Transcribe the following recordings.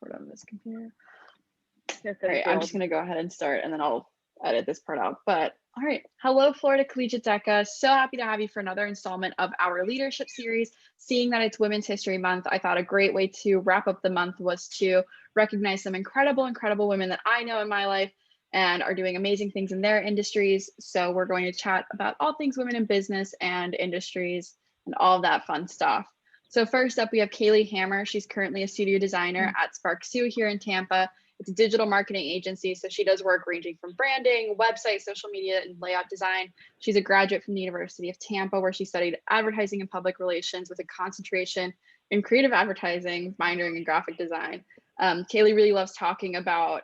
record on this computer. Yes, All right, I'm just gonna go ahead and start and then I'll edit this part out. But all right, hello Florida Collegiate DECA. So happy to have you for another installment of our leadership series. Seeing that it's Women's History Month, I thought a great way to wrap up the month was to recognize some incredible women that I know in my life and are doing amazing things in their industries. So we're going to chat about all things women in business and industries and all of that fun stuff. So first up, we have Kaylee Hammer. She's currently a studio designer at Spark Sue here in Tampa. It's a digital marketing agency, so she does work ranging from branding, website, social media, and layout design. She's a graduate from the University of Tampa, where she studied advertising and public relations with a concentration in creative advertising, minoring in graphic design. Kaylee really loves talking about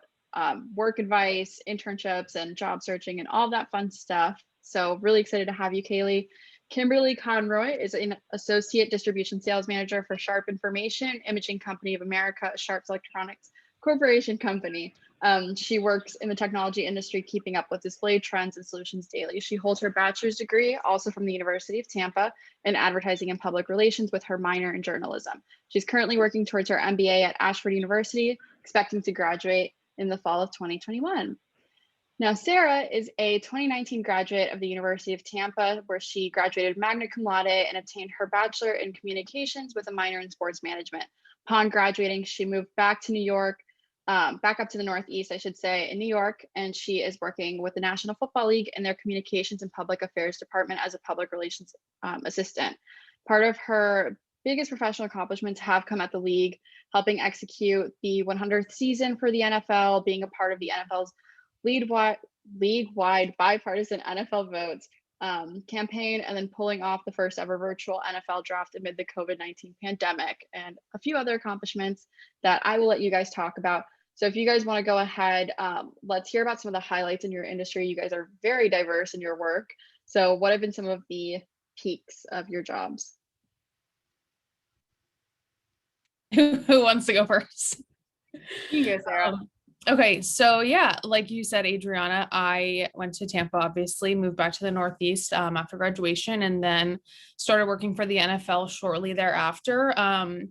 work advice, internships, and job searching, and all that fun stuff. So really excited to have you, Kaylee. Kimberly Conroy is an associate distribution sales manager for Sharp Information, Imaging Company of America, Sharp's Electronics Corporation company. She works in the technology industry, keeping up with display trends and solutions daily. She holds her bachelor's degree, also from the University of Tampa, in advertising and public relations with her minor in journalism. She's currently working towards her MBA at Ashford University, expecting to graduate in the fall of 2021. Now, Sarah is a 2019 graduate of the University of Tampa, where she graduated Magna Cum Laude and obtained her Bachelor in Communications with a minor in sports management. Upon graduating, she moved back to New York, back up to the Northeast, I should say, in New York, and she is working with the National Football League in their Communications and Public Affairs Department as a public relations assistant. Part of her biggest professional accomplishments have come at the league, helping execute the 100th season for the NFL, being a part of the NFL's league-wide bipartisan NFL votes campaign, and then pulling off the first ever virtual NFL draft amid the COVID-19 pandemic, and a few other accomplishments that I will let you guys talk about. So if you guys want to go ahead, let's hear about some of the highlights in your industry. You guys are very diverse in your work. So what have been some of the peaks of your jobs? Who wants to go first? You go, Sarah. Okay, so yeah, like you said, Adriana, I went to Tampa, obviously, moved back to the Northeast after graduation, and then started working for the NFL shortly thereafter. I've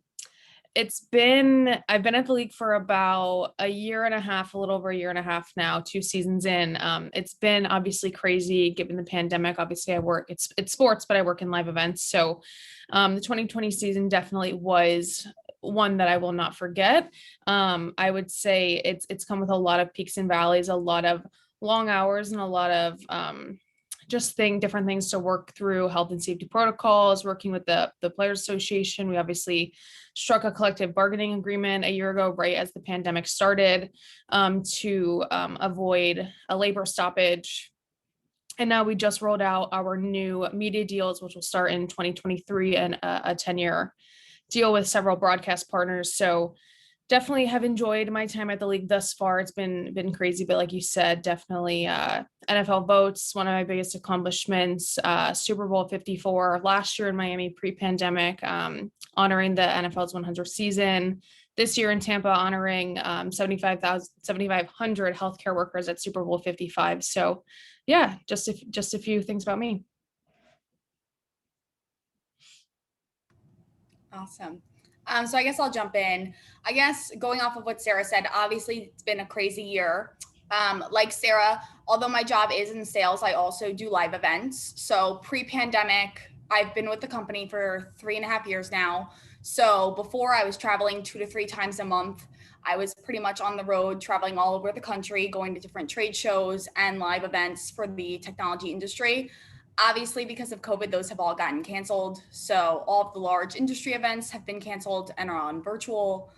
been at the league for about a year and a half, a little over a year and a half now, 2 seasons in. It's been obviously crazy given the pandemic. Obviously, it's sports, but I work in live events. So the 2020 season definitely was one that I will not forget. I would say it's come with a lot of peaks and valleys, a lot of long hours, and a lot of different things to work through, health and safety protocols, working with the Players Association. We obviously struck a collective bargaining agreement a year ago, right as the pandemic started, to avoid a labor stoppage. And now we just rolled out our new media deals, which will start in 2023, and a 10-year deal with several broadcast partners. So definitely have enjoyed my time at the league thus far. It's been crazy, but like you said, definitely NFL votes, one of my biggest accomplishments. Super Bowl 54 last year in Miami pre-pandemic, honoring the NFL's 100th season. This year in Tampa, honoring 7,500 healthcare workers at Super Bowl 55. So yeah, just a few things about me. Awesome. So I guess I'll jump in. I guess going off of what Sarah said, obviously it's been a crazy year. Like Sarah, although my job is in sales, I also do live events. So pre-pandemic, I've been with the company for 3.5 years now. So before, I was traveling 2 to 3 times a month. I was pretty much on the road, traveling all over the country, going to different trade shows and live events for the technology industry. Obviously, because of COVID, those have all gotten canceled. So all of the large industry events have been canceled and are on virtual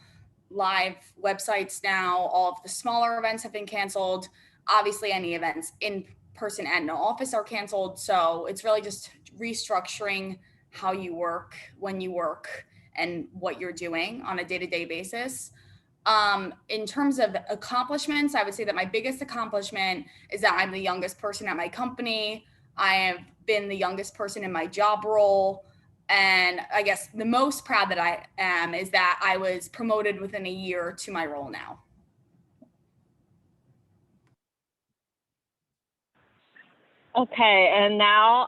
live websites now. All of the smaller events have been canceled. Obviously, any events in person and in office are canceled. So it's really just restructuring how you work, when you work, and what you're doing on a day-to-day basis. In terms of accomplishments, I would say that my biggest accomplishment is that I'm the youngest person at my company. I have been the youngest person in my job role. And I guess the most proud that I am is that I was promoted within a year to my role now. Okay, and now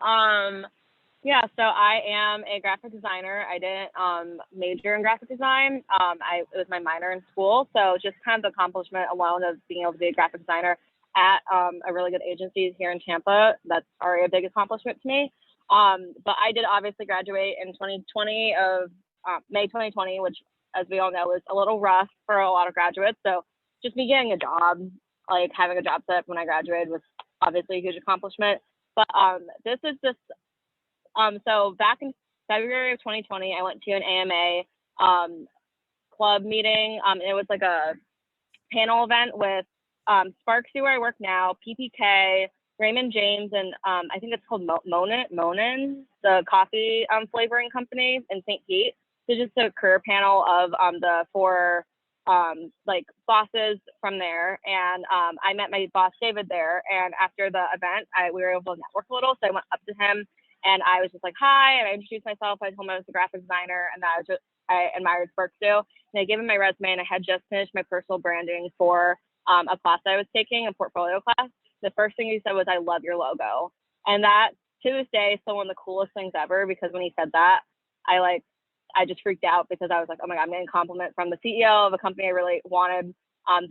Yeah, so I am a graphic designer. I didn't major in graphic design. It was my minor in school. So just kind of the accomplishment alone of being able to be a graphic designer at a really good agency here in Tampa, that's already a big accomplishment to me. But I did obviously graduate in 2020 of May 2020, which, as we all know, was a little rough for a lot of graduates. So just me getting a job, like having a job set up when I graduated, was obviously a huge accomplishment. But this is just so back in February of 2020, I went to an AMA club meeting. It was like a panel event with Sparksy, where I work now, PPK, Raymond James, and I think it's called Monin, the coffee flavoring company in St. Pete. So just a career panel of the four like bosses from there. And I met my boss David there. And after the event, we were able to network a little. So I went up to him and I was just like, hi, and I introduced myself. I told him I was a graphic designer and that I admired Sparksy. And I gave him my resume, and I had just finished my personal branding for a class I was taking, a portfolio class. The first thing he said was, I love your logo. And that, to this day, is still one of the coolest things ever, because when he said that, I just freaked out, because I was like, oh my God, I'm getting a compliment from the CEO of a company I really wanted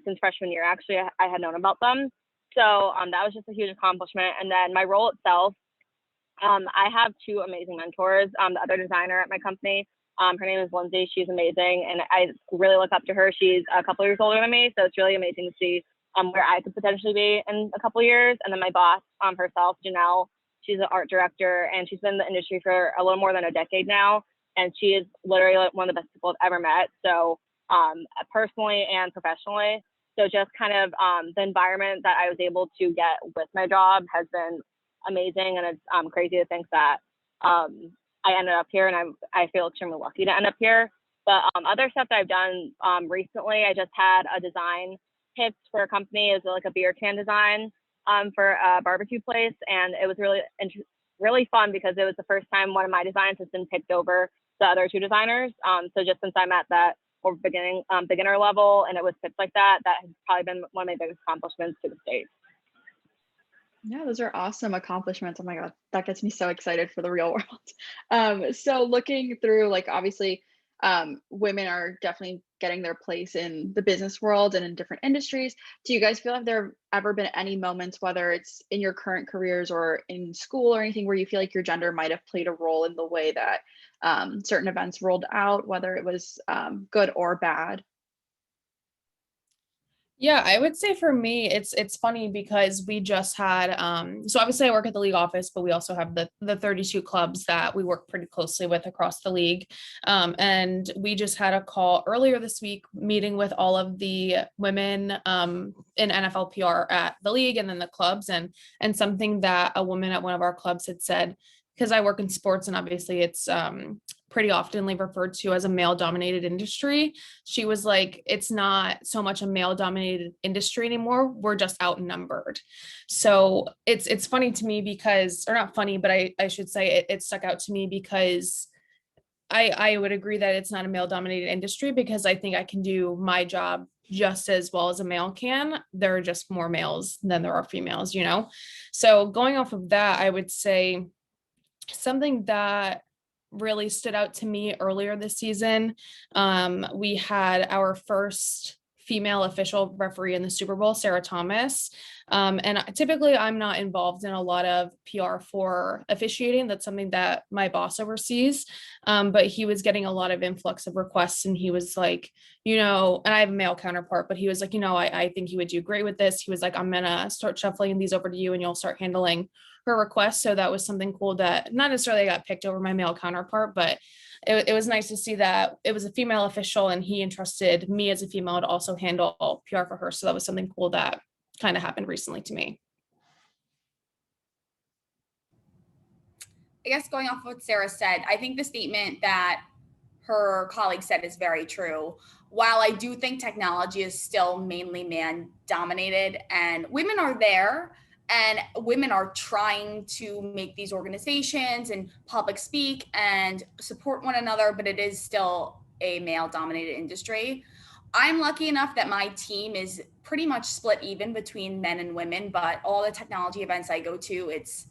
since freshman year. Actually, I had known about them. So that was just a huge accomplishment. And then my role itself, I have two amazing mentors. The other designer at my company, her name is Lindsay. She's amazing, and I really look up to her. She's a couple years older than me, so it's really amazing to see where I could potentially be in a couple years. And then my boss herself, Janelle, she's an art director, and she's been in the industry for a little more than a decade now, and she is literally one of the best people I've ever met. So personally and professionally. So just kind of the environment that I was able to get with my job has been amazing, and it's crazy to think that I ended up here, and I feel extremely lucky to end up here. But other stuff that I've done recently, I just had a design pitch for a company as like a beer can design for a barbecue place, and it was really fun, because it was the first time one of my designs has been picked over the other two designers. So just since I'm at that or beginner level, and it was pitched like that, that has probably been one of my biggest accomplishments to this date. Yeah, those are awesome accomplishments. Oh my God, that gets me so excited for the real world. So looking through, like, obviously, women are definitely getting their place in the business world and in different industries. Do you guys feel like there have ever been any moments, whether it's in your current careers or in school or anything, where you feel like your gender might have played a role in the way that certain events rolled out, whether it was good or bad? Yeah, I would say for me, it's funny because we just had so obviously I work at the league office, but we also have the 32 clubs that we work pretty closely with across the league. And we just had a call earlier this week meeting with all of the women in NFL PR at the league and then the clubs, and something that a woman at one of our clubs had said, because I work in sports and obviously it's pretty oftenly referred to as a male dominated industry. She was like, it's not so much a male dominated industry anymore. We're just outnumbered. So it's funny to me because, or not funny, but I should say it stuck out to me because I would agree that it's not a male dominated industry, because I think I can do my job just as well as a male can. There are just more males than there are females, you know? So going off of that, I would say something that really stood out to me earlier this season. We had our first female official referee in the Super Bowl, Sarah Thomas. And typically I'm not involved in a lot of PR for officiating. That's something that my boss oversees. But he was getting a lot of influx of requests, and he was like, you know, and I have a male counterpart, but he was like, you know, I think you would do great with this. He was like, I'm gonna start shuffling these over to you and you'll start handling her requests. So that was something cool that not necessarily got picked over my male counterpart, but it was nice to see that it was a female official and he entrusted me as a female to also handle PR for her. So that was something cool that kind of happened recently to me. I guess going off what Sarah said, I think the statement that her colleague said is very true. While I do think technology is still mainly man dominated and women are there, and women are trying to make these organizations and public speak and support one another, but it is still a male dominated industry. I'm lucky enough that my team is pretty much split even between men and women, but all the technology events I go to, it's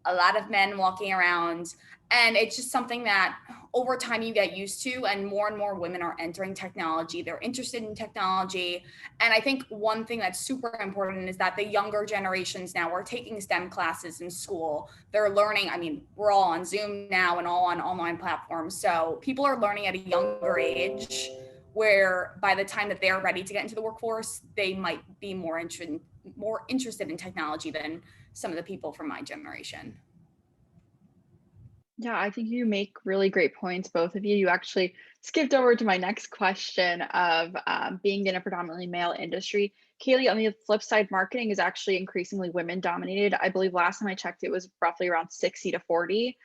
a lot of men walking around. And it's just something that over time you get used to, and more women are entering technology. They're interested in technology. And I think one thing that's super important is that the younger generations now are taking STEM classes in school. They're learning, I mean, we're all on Zoom now and all on online platforms. So people are learning at a younger age, where by the time that they're ready to get into the workforce, they might be more interested in technology than some of the people from my generation. Yeah, I think you make really great points, both of you. You actually skipped over to my next question of being in a predominantly male industry. Kaylee, on the flip side, marketing is actually increasingly women dominated. I believe last time I checked, it was roughly around 60 to 40.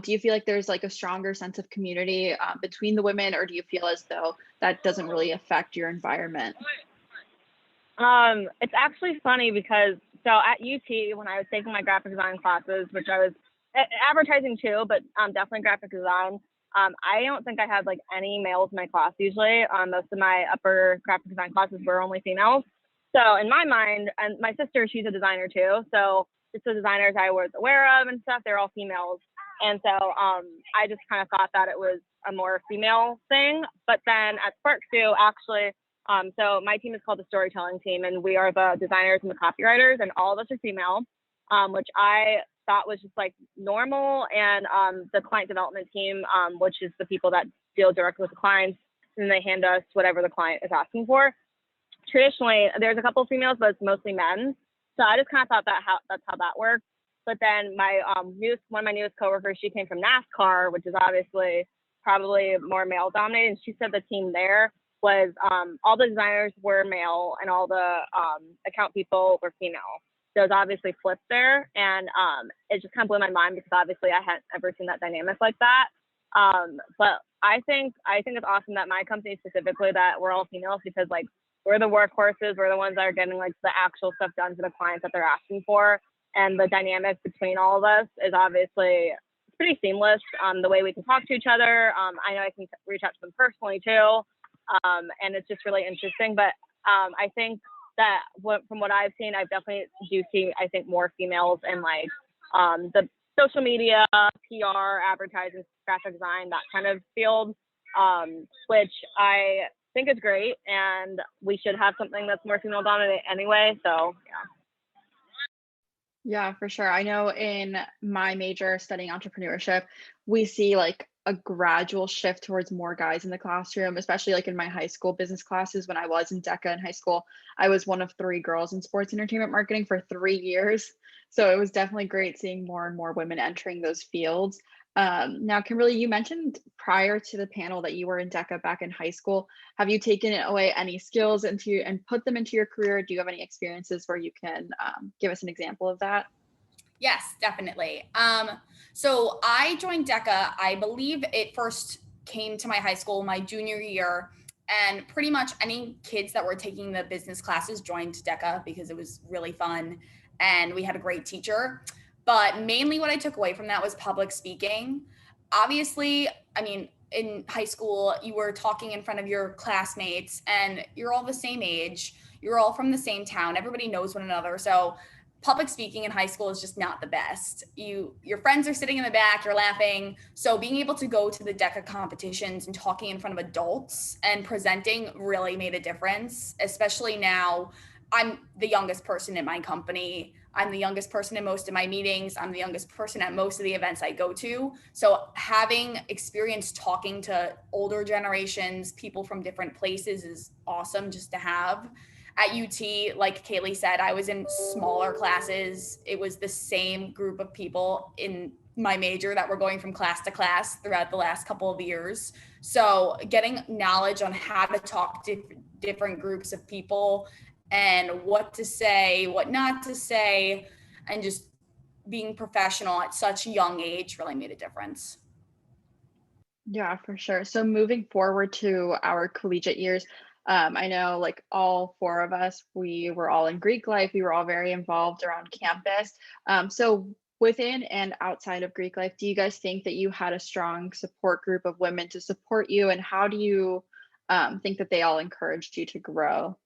Do you feel like there's like a stronger sense of community between the women, or do you feel as though that doesn't really affect your environment? It's actually funny because so at UT, when I was taking my graphic design classes, which I was advertising too, but definitely graphic design. I don't think I had like any males in my class usually. Most of my upper graphic design classes were only females. So in my mind, and my sister, she's a designer too. So just the designers I was aware of and stuff, they're all females. And so I just kind of thought that it was a more female thing. But then at Spark too, actually, so my team is called the storytelling team, and we are the designers and the copywriters, and all of us are female, which I thought was just like normal. And the client development team, which is the people that deal directly with the clients, and they hand us whatever the client is asking for. Traditionally, there's a couple of females, but it's mostly men. So I just kind of thought that's how that works. But then my one of my newest coworkers, she came from NASCAR, which is obviously probably more male dominated. And she said the team there was all the designers were male and all the account people were female. So it was obviously flipped there. And it just kind of blew my mind because obviously I hadn't ever seen that dynamic like that. But I think it's awesome that my company specifically, that we're all females, because like we're the workhorses, we're the ones that are getting like the actual stuff done for the clients that they're asking for. And the dynamic between all of us is obviously pretty seamless. The way we can talk to each other. I know I can reach out to them personally too. And it's just really interesting. But I think that from what I've seen, I definitely do see, I think, more females in like the social media, PR, advertising, graphic design, that kind of field, which I think is great. And we should have something that's more female dominated anyway. So, yeah. Yeah, for sure. I know in my major studying entrepreneurship, we see like a gradual shift towards more guys in the classroom, especially like in my high school business classes. When I was in DECA in high school, I was one of 3 girls in sports entertainment marketing for 3 years. So it was definitely great seeing more and more women entering those fields. Now, Kimberly, you mentioned prior to the panel that you were in DECA back in high school. Have you taken away any skills and put them into your career? Do you have any experiences where you can give us an example of that? Yes, definitely. So I joined DECA, I believe it first came to my high school my junior year, and pretty much any kids that were taking the business classes joined DECA because it was really fun and we had a great teacher. But mainly what I took away from that was public speaking. Obviously, I mean, in high school, you were talking in front of your classmates and you're all the same age. You're all from the same town. Everybody knows one another. So public speaking in high school is just not the best. Your friends are sitting in the back, you're laughing. So being able to go to the DECA competitions and talking in front of adults and presenting really made a difference, especially now. I'm the youngest person in my company. I'm the youngest person in most of my meetings. I'm the youngest person at most of the events I go to. So having experience talking to older generations, people from different places, is awesome just to have. At UT, like Kaylee said, I was in smaller classes. It was the same group of people in my major that were going from class to class throughout the last couple of years. So getting knowledge on how to talk to different groups of people and what to say, what not to say, and just being professional at such a young age really made a difference. Yeah, for sure. So moving forward to our collegiate years, I know like all 4 of us, we were all in Greek life. We were all very involved around campus. So within and outside of Greek life, do you guys think that you had a strong support group of women to support you? And how do you think that they all encouraged you to grow?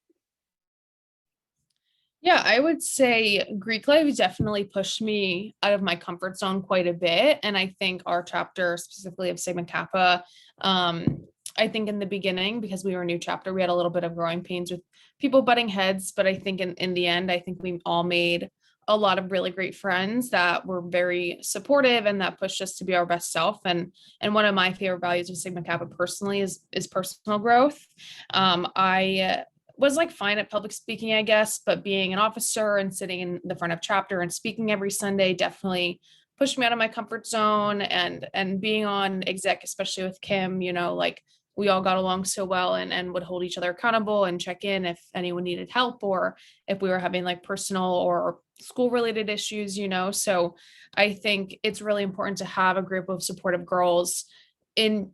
Yeah, I would say Greek life definitely pushed me out of my comfort zone quite a bit. And I think our chapter, specifically of Sigma Kappa, I think in the beginning, because we were a new chapter, we had a little bit of growing pains with people butting heads. But I think in the end, I think we all made a lot of really great friends that were very supportive and that pushed us to be our best self. And one of my favorite values of Sigma Kappa personally is personal growth. I was like fine at public speaking, I guess, but being an officer and sitting in the front of chapter and speaking every Sunday definitely pushed me out of my comfort zone. And being on exec, especially with Kim, like we all got along so well and would hold each other accountable and check in if anyone needed help or if we were having like personal or school related issues. So I think it's really important to have a group of supportive girls in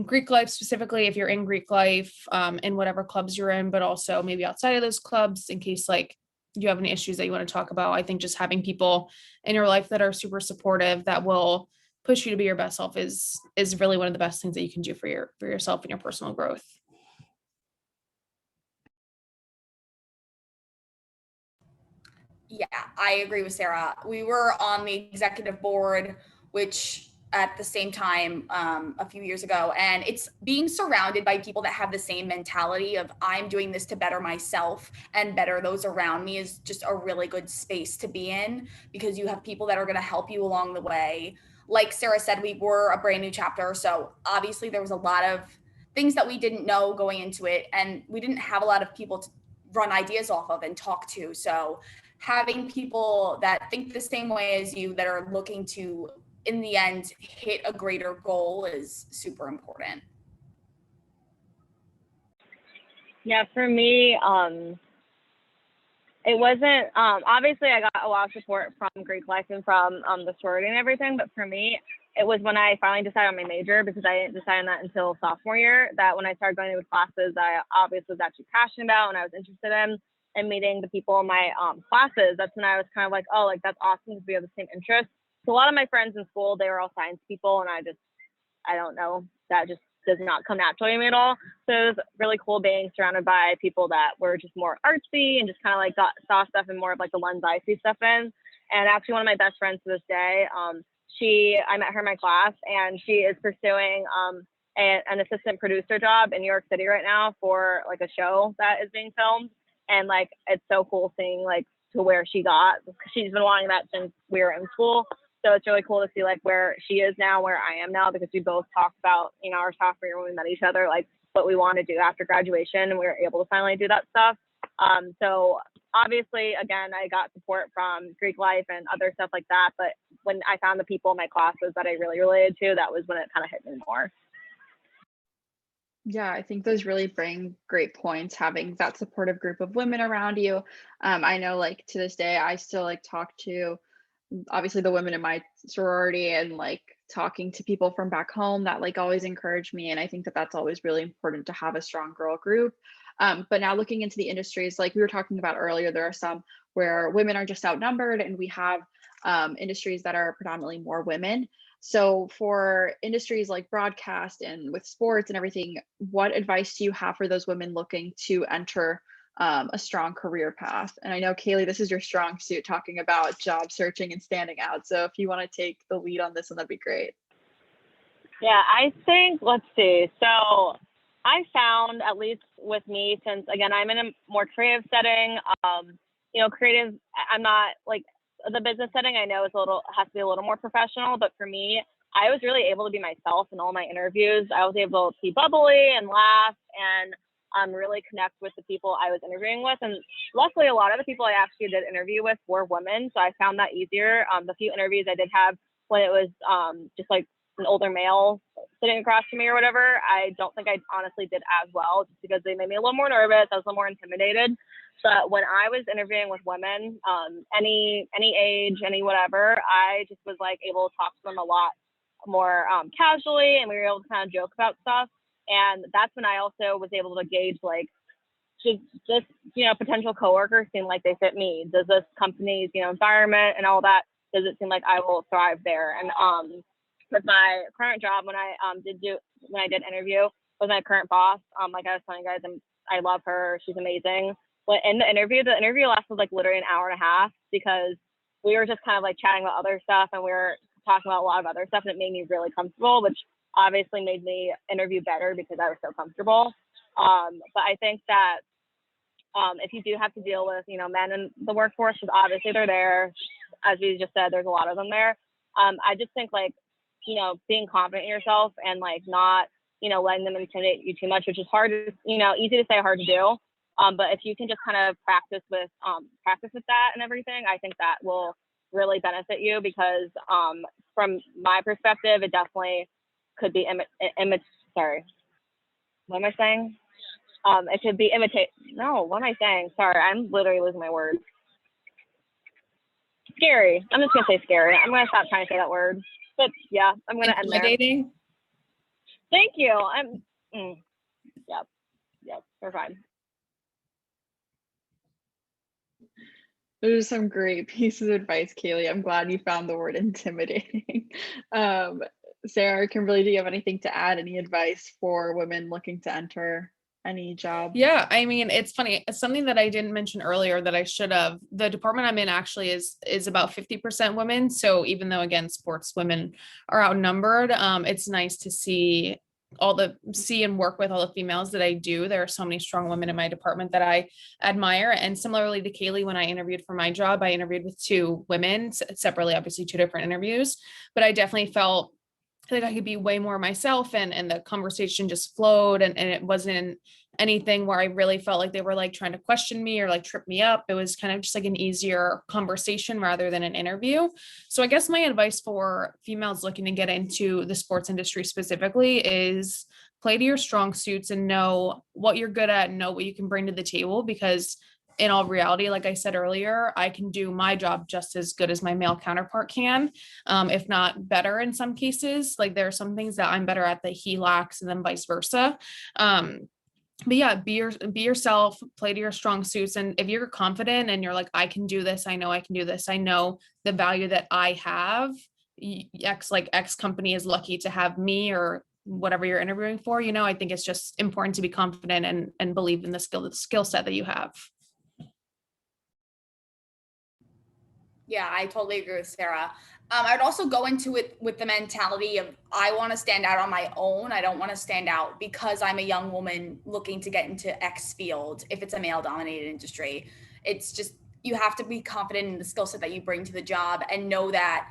Greek life, specifically if you're in Greek life, in whatever clubs you're in, but also maybe outside of those clubs in case like you have any issues that you want to talk about. I think just having people in your life that are super supportive that will push you to be your best self is really one of the best things that you can do for yourself and your personal growth. Yeah, I agree with Sarah. We were on the executive board, which at the same time a few years ago, and it's being surrounded by people that have the same mentality of I'm doing this to better myself and better those around me is just a really good space to be in because you have people that are going to help you along the way. Like Sarah said, we were a brand new chapter, so obviously there was a lot of things that we didn't know going into it, and we didn't have a lot of people to run ideas off of and talk to. So having people that think the same way as you that are looking to in the end hit a greater goal is super important. Yeah, for me, it wasn't obviously I got a lot of support from Greek life and from the sorority and everything, but for me it was when I finally decided on my major, because I didn't decide on that until sophomore year, that when I started going to the classes I obviously was actually passionate about and I was interested in, and meeting the people in my classes, that's when I was kind of like, oh, like that's awesome because we have the same interests. So a lot of my friends in school, they were all science people, and I don't know, that just does not come naturally to me at all. So it was really cool being surrounded by people that were just more artsy and just kind of like saw stuff in more of like the lens I see stuff in. And actually one of my best friends to this day, I met her in my class, and she is pursuing an assistant producer job in New York City right now for like a show that is being filmed. And like, it's so cool seeing like to where she got, because she's been wanting that since we were in school. So it's really cool to see like where she is now, where I am now, because we both talked about, our sophomore year when we met each other, like what we want to do after graduation, and we were able to finally do that stuff. So obviously, again, I got support from Greek life and other stuff like that. But when I found the people in my classes that I really related to, that was when it kind of hit me more. Yeah, I think those really bring great points, having that supportive group of women around you. I know like to this day, I still like talk to obviously the women in my sorority and like talking to people from back home that like always encourage me. And I think that that's always really important to have a strong girl group. But now looking into the industries, like we were talking about earlier, there are some where women are just outnumbered, and we have industries that are predominantly more women. So for industries like broadcast and with sports and everything, what advice do you have for those women looking to enter a strong career path? And I know, Kaylee, this is your strong suit, talking about job searching and standing out. So if you want to take the lead on this one, that'd be great. Yeah, I think, let's see. So I found, at least with me, since again, I'm in a more creative setting, creative, I'm not like the business setting, I know has to be a little more professional, but for me, I was really able to be myself in all my interviews. I was able to be bubbly and laugh and really connect with the people I was interviewing with. And luckily, a lot of the people I actually did interview with were women, so I found that easier. The few interviews I did have when it was just like an older male sitting across from me or whatever, I don't think I honestly did as well, just because they made me a little more nervous. I was a little more intimidated. But when I was interviewing with women, any age, any whatever, I just was like able to talk to them a lot more casually, and we were able to kind of joke about stuff. And that's when I also was able to gauge like, just potential coworkers seem like they fit me. Does this company's environment and all that, does it seem like I will thrive there? And with my current job, when I did interview with my current boss, like I was telling you guys, I love her. She's amazing. in the interview lasted like literally an hour and a half because we were just kind of like chatting about other stuff and we were talking about a lot of other stuff, and it made me really comfortable, which obviously made me interview better because I was so comfortable. But I think that if you do have to deal with, men in the workforce, because obviously they're there, as we just said, there's a lot of them there. I just think like, being confident in yourself and like not, letting them intimidate you too much, which is hard to, easy to say, hard to do. But if you can just kind of practice with that and everything, I think that will really benefit you because from my perspective, it definitely could be sorry, what am I saying? It could be what am I saying? Sorry, I'm literally losing my words. Scary. I'm just gonna say scary. I'm gonna stop trying to say that word. But yeah, I'm gonna end there. Thank you. Yep, we're fine. Those are some great pieces of advice, Kaylee. I'm glad you found the word intimidating. Sarah, Kimberly, do you have anything to add? Any advice for women looking to enter any job? Yeah, I mean, it's funny. It's something that I didn't mention earlier that I should have. The department I'm in actually is about 50% women. So even though, again, sports women are outnumbered, it's nice to see and work with all the females that I do. There are so many strong women in my department that I admire. And similarly to Kaylee, when I interviewed for my job, I interviewed with 2 women separately, obviously 2 different interviews, but I definitely felt like I could be way more myself and the conversation just flowed and it wasn't anything where I really felt like they were like trying to question me or like trip me up. It was kind of just like an easier conversation rather than an interview. So I guess my advice for females looking to get into the sports industry specifically is play to your strong suits and know what you're good at and know what you can bring to the table, because in all reality, like I said earlier, I can do my job just as good as my male counterpart can, if not better in some cases. Like there are some things that I'm better at that he lacks and then vice versa. But yeah, be yourself, play to your strong suits. And if you're confident and you're like, I can do this, I know I can do this, I know the value that I have, X company is lucky to have me or whatever you're interviewing for, I think it's just important to be confident and believe in the skill set that you have. Yeah, I totally agree with Sarah. I'd also go into it with the mentality of I want to stand out on my own. I don't want to stand out because I'm a young woman looking to get into X field if it's a male-dominated industry. It's just you have to be confident in the skill set that you bring to the job and know that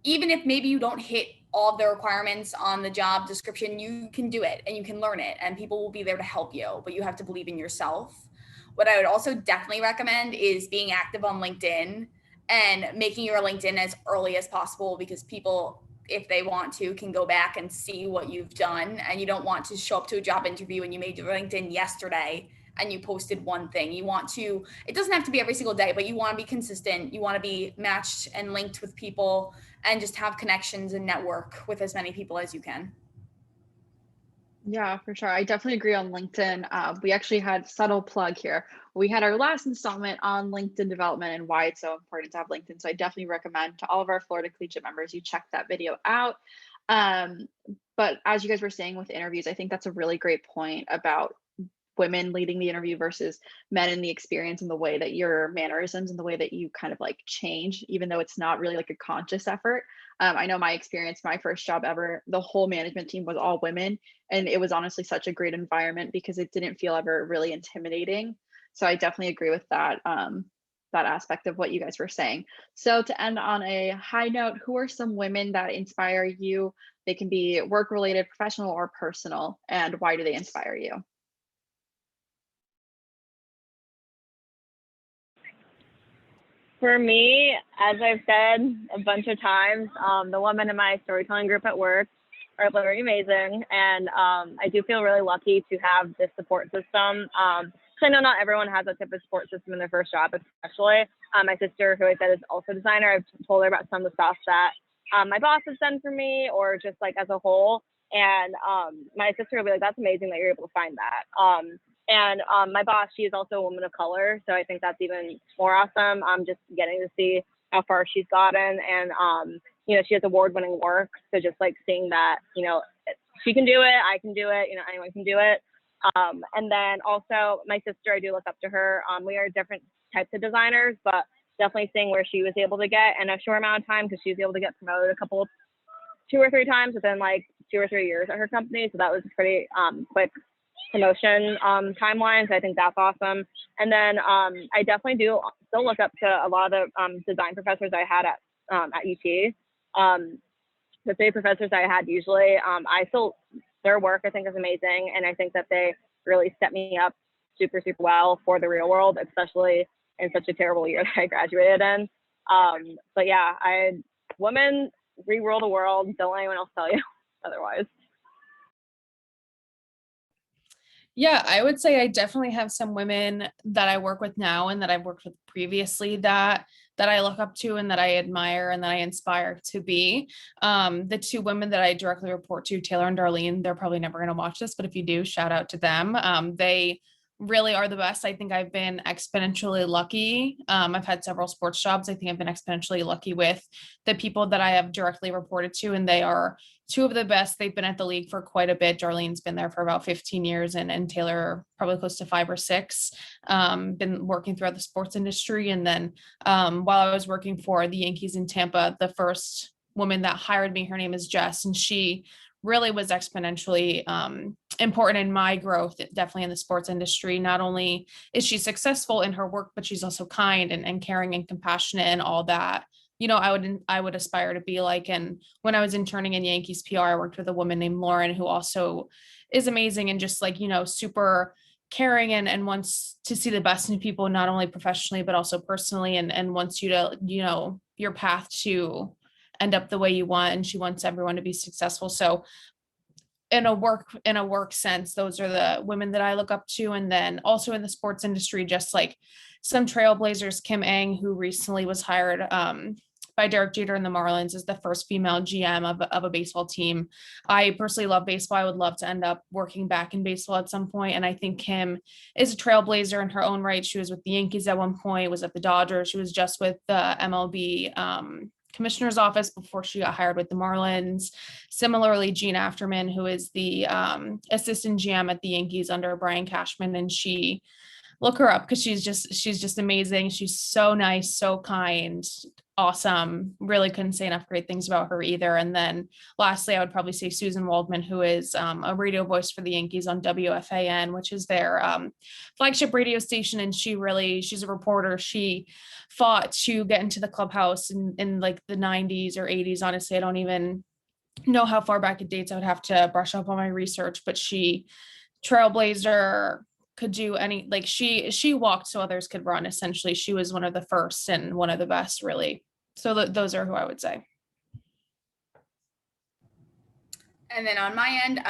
even if maybe you don't hit all of the requirements on the job description, you can do it and you can learn it and people will be there to help you, but you have to believe in yourself. What I would also definitely recommend is being active on LinkedIn and making your LinkedIn as early as possible, because people, if they want to, can go back and see what you've done. And you don't want to show up to a job interview and you made your LinkedIn yesterday and you posted one thing. You want to, it doesn't have to be every single day, but you want to be consistent. You want to be matched and linked with people and just have connections and network with as many people as you can. Yeah, for sure. I definitely agree on LinkedIn. We actually had subtle plug here. We had our last installment on LinkedIn development and why it's so important to have LinkedIn. So I definitely recommend to all of our Florida Collegiate members, you check that video out. But as you guys were saying with interviews, I think that's a really great point about women leading the interview versus men in the experience and the way that your mannerisms and the way that you kind of like change, even though it's not really like a conscious effort. I know my experience, my first job ever, the whole management team was all women. And it was honestly such a great environment because it didn't feel ever really intimidating. So I definitely agree with that, that aspect of what you guys were saying. So to end on a high note, who are some women that inspire you? They can be work related, professional, or personal. And why do they inspire you? For me, as I've said a bunch of times, the women in my storytelling group at work are literally amazing. And I do feel really lucky to have this support system. So I know not everyone has that type of support system in their first job, especially. My sister, who I said is also a designer, I've told her about some of the stuff that my boss has done for me, or just like as a whole. And my sister will be like, that's amazing that you're able to find that. And my boss, she is also a woman of color. So I think that's even more awesome. I'm just getting to see how far she's gotten. And, she has award-winning work. So just like seeing that, she can do it, I can do it, anyone can do it. And then also my sister, I do look up to her. We are different types of designers, but definitely seeing where she was able to get in a short amount of time, because she was able to get promoted 2 or 3 times within like 2 or 3 years at her company. So that was pretty quick promotion timelines. I think that's awesome. And then I definitely do still look up to a lot of the design professors I had at UT. The 3 professors I had usually, their work I think is amazing. And I think that they really set me up super, super well for the real world, especially in such a terrible year that I graduated in. But yeah, women re-rule the world. Don't let anyone else tell you otherwise. Yeah, I would say I definitely have some women that I work with now and that I've worked with previously that I look up to and that I admire and that I inspire to be. The 2 women that I directly report to, Taylor and Darlene, they're probably never going to watch this, but if you do, shout out to them. They really are the best. I think I've been exponentially lucky. I've had several sports jobs. I think I've been exponentially lucky with the people that I have directly reported to, and they are 2 of the best. They've been at the league for quite a bit. Darlene's been there for about 15 years and Taylor probably close to 5 or 6, been working throughout the sports industry. And then while I was working for the Yankees in Tampa, the first woman that hired me, her name is Jess, and she really was exponentially important in my growth, definitely in the sports industry. Not only is she successful in her work, but she's also kind and caring and compassionate and all that, I would aspire to be like. And when I was interning in Yankees PR, I worked with a woman named Lauren, who also is amazing and just like, super caring and wants to see the best in people, not only professionally, but also personally, and wants you to, your path to end up the way you want. And she wants everyone to be successful. So in a work sense, those are the women that I look up to. And then also in the sports industry, just like some trailblazers, Kim Eng, who recently was hired by Derek Jeter and the Marlins, is the first female GM of a baseball team. I personally love baseball. I would love to end up working back in baseball at some point. And I think Kim is a trailblazer in her own right. She was with the Yankees at one point, was at the Dodgers. She was just with the MLB commissioner's office before she got hired with the Marlins. Similarly, Jean Afterman, who is the assistant GM at the Yankees under Brian Cashman, and look her up because she's just amazing. She's so nice, so kind, awesome. Really couldn't say enough great things about her either. And then lastly, I would probably say Susan Waldman, who is a radio voice for the Yankees on WFAN, which is their flagship radio station. And she's a reporter. She fought to get into the clubhouse in like the 90s or 80s. Honestly, I don't even know how far back it dates. I would have to brush up on my research, but she trailblazer, could do any, like she walked so others could run. Essentially, she was one of the first and one of the best, really. So those are who I would say. And then on my end,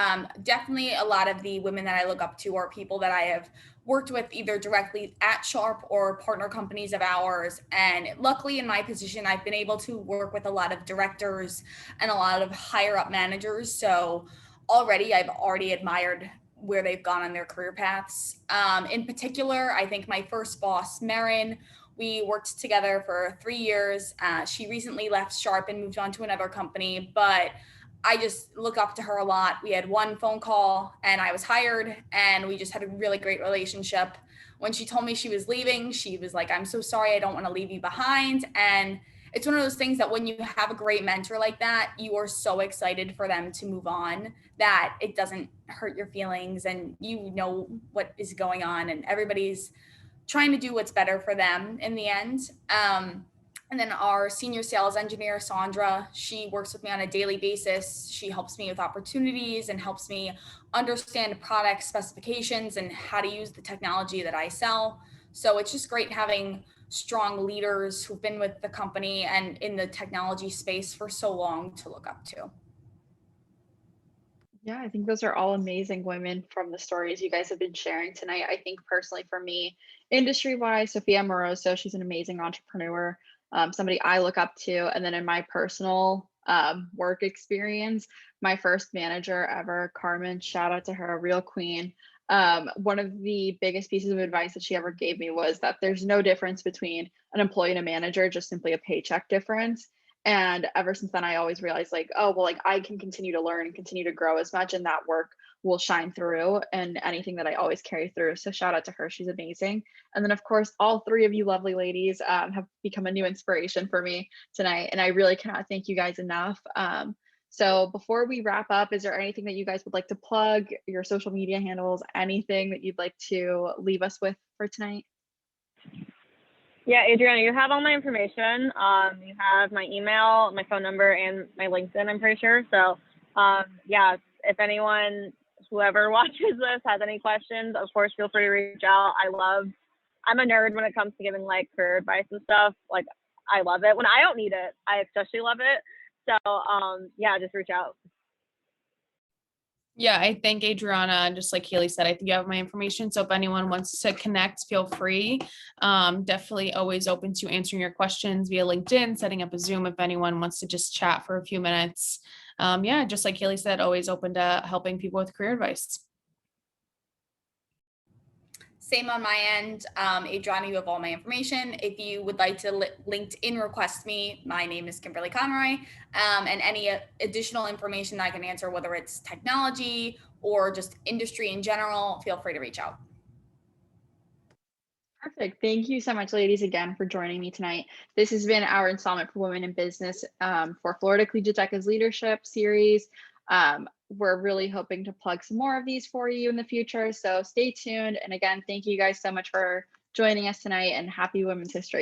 definitely a lot of the women that I look up to are people that I have worked with either directly at Sharp or partner companies of ours. And luckily in my position, I've been able to work with a lot of directors and a lot of higher up managers. So I've already admired where they've gone on their career paths. In particular, I think my first boss, Marin, we worked together for 3 years. She recently left Sharp and moved on to another company, but I just look up to her a lot. We had one phone call and I was hired, and we just had a really great relationship. When she told me she was leaving, she was like, "I'm so sorry, I don't want to leave you behind." And it's one of those things that when you have a great mentor like that, you are so excited for them to move on that it doesn't hurt your feelings, and you know what is going on, and everybody's trying to do what's better for them in the end. And then our senior sales engineer, Sandra, she works with me on a daily basis. She helps me with opportunities and helps me understand product specifications and how to use the technology that I sell. So it's just great having strong leaders who've been with the company and in the technology space for so long to look up to. Yeah, I think those are all amazing women from the stories you guys have been sharing tonight. I think personally for me, industry-wise, Sophia Moroso, she's an amazing entrepreneur, somebody I look up to. And then in my personal work experience, my first manager ever, Carmen, shout out to her, a real queen. One of the biggest pieces of advice that she ever gave me was that there's no difference between an employee and a manager, just simply a paycheck difference. And ever since then, I always realized like, oh, well, like I can continue to learn and continue to grow as much, and that work will shine through and anything that I always carry through. So shout out to her. She's amazing. And then of course, all three of you lovely ladies have become a new inspiration for me tonight. And I really cannot thank you guys enough. So before we wrap up, is there anything that you guys would like to plug, your social media handles, anything that you'd like to leave us with for tonight? Yeah, Adriana, you have all my information. You have my email, my phone number, and my LinkedIn, I'm pretty sure. So yeah, if anyone, whoever watches this has any questions, of course, feel free to reach out. I'm a nerd when it comes to giving like career advice and stuff. Like, I love it. When I don't need it, I especially love it. So yeah, just reach out. Yeah, I think Adriana, just like Haley said, I think you have my information. So if anyone wants to connect, feel free. Definitely always open to answering your questions via LinkedIn, setting up a Zoom if anyone wants to just chat for a few minutes. Yeah, just like Haley said, always open to helping people with career advice. Same on my end. Adriana, you have all my information. If you would like to LinkedIn request me, my name is Kimberly Conroy. And any additional information that I can answer, whether it's technology or just industry in general, feel free to reach out. Perfect. Thank you so much, ladies, again for joining me tonight. This has been our installment for Women in Business for Florida Collegiate Tech's Leadership Series. We're really hoping to plug some more of these for you in the future. So stay tuned. And again, thank you guys so much for joining us tonight, and happy Women's History